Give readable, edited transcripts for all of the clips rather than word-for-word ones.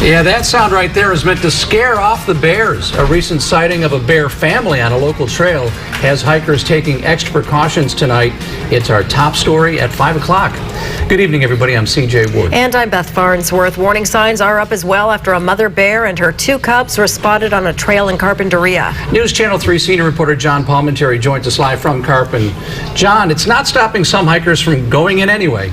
Yeah, that sound right there is meant to scare off the bears. A recent sighting of a bear family on a local trail has hikers taking extra precautions tonight. It's our top story at 5 o'clock. Good evening, everybody. I'm CJ Wood. And I'm Beth Farnsworth. Warning signs are up as well after a mother bear and her 2 cubs were spotted on a trail in Carpinteria. News Channel 3 senior reporter John Palmentary joins us live from Carpin. John, it's not stopping some hikers from going in anyway.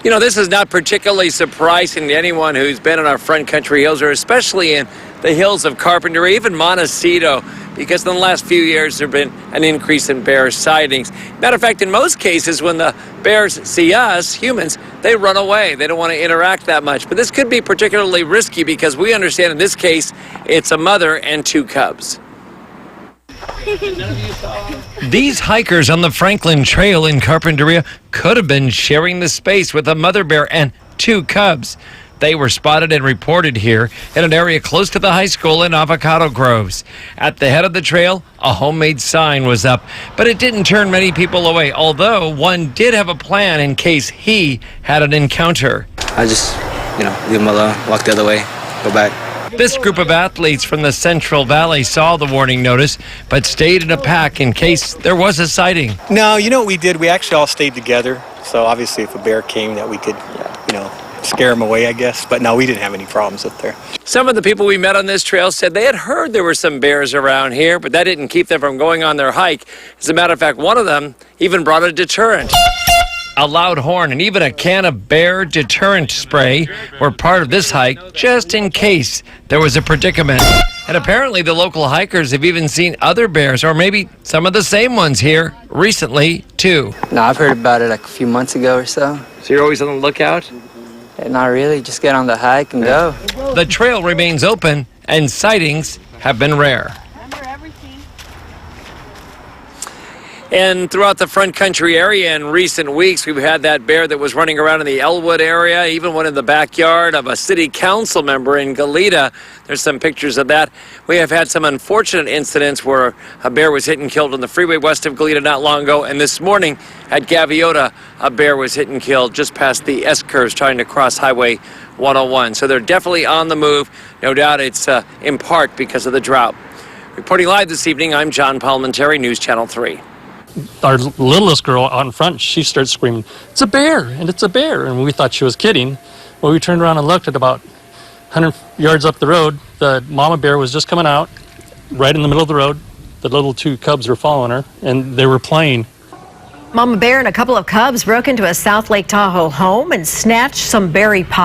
You know, this is not particularly surprising to anyone who's been in our front country hills, or especially in the hills of Carpinteria, even Montecito, because in the last few years there have been an increase in bear sightings. Matter of fact, in most cases, when the bears see us, humans, they run away. They don't want to interact that much. But this could be particularly risky because we understand in this case it's a mother and 2 cubs. These hikers on the Franklin Trail in Carpinteria could have been sharing the space with a mother bear and 2 cubs. They were spotted and reported here in an area close to the high school in Avocado Groves. At the head of the trail, a homemade sign was up, but it didn't turn many people away, although one did have a plan in case he had an encounter. I just, leave them alone, walk the other way, go back. This group of athletes from the Central Valley saw the warning notice, but stayed in a pack in case there was a sighting. No, you know what we did? We actually all stayed together. So obviously if a bear came that we could, scare them away, I guess. But no, we didn't have any problems up there. Some of the people we met on this trail said they had heard there were some bears around here, but that didn't keep them from going on their hike. As a matter of fact, one of them even brought a deterrent. A loud horn and even a can of bear deterrent spray were part of this hike just in case there was a predicament. And apparently the local hikers have even seen other bears, or maybe some of the same ones here recently too. No, I've heard about it like a few months ago or so. So you're always on the lookout? Not really, just get on the hike and go. The trail remains open and sightings have been rare. And throughout the front country area in recent weeks, we've had that bear that was running around in the Elwood area, even one in the backyard of a city council member in Goleta. There's some pictures of that. We have had some unfortunate incidents where a bear was hit and killed on the freeway west of Goleta not long ago. And this morning at Gaviota, a bear was hit and killed just past the S-curves trying to cross Highway 101. So they're definitely on the move. No doubt it's in part because of the drought. Reporting live this evening, I'm John Palmentary, News Channel 3. Our littlest girl out in front, she starts screaming, "It's a bear, and it's a bear." And we thought she was kidding. Well, we turned around and looked at about 100 yards up the road. The mama bear was just coming out right in the middle of the road. The little 2 cubs were following her, and they were playing. Mama bear and a couple of cubs broke into a South Lake Tahoe home and snatched some berry pie.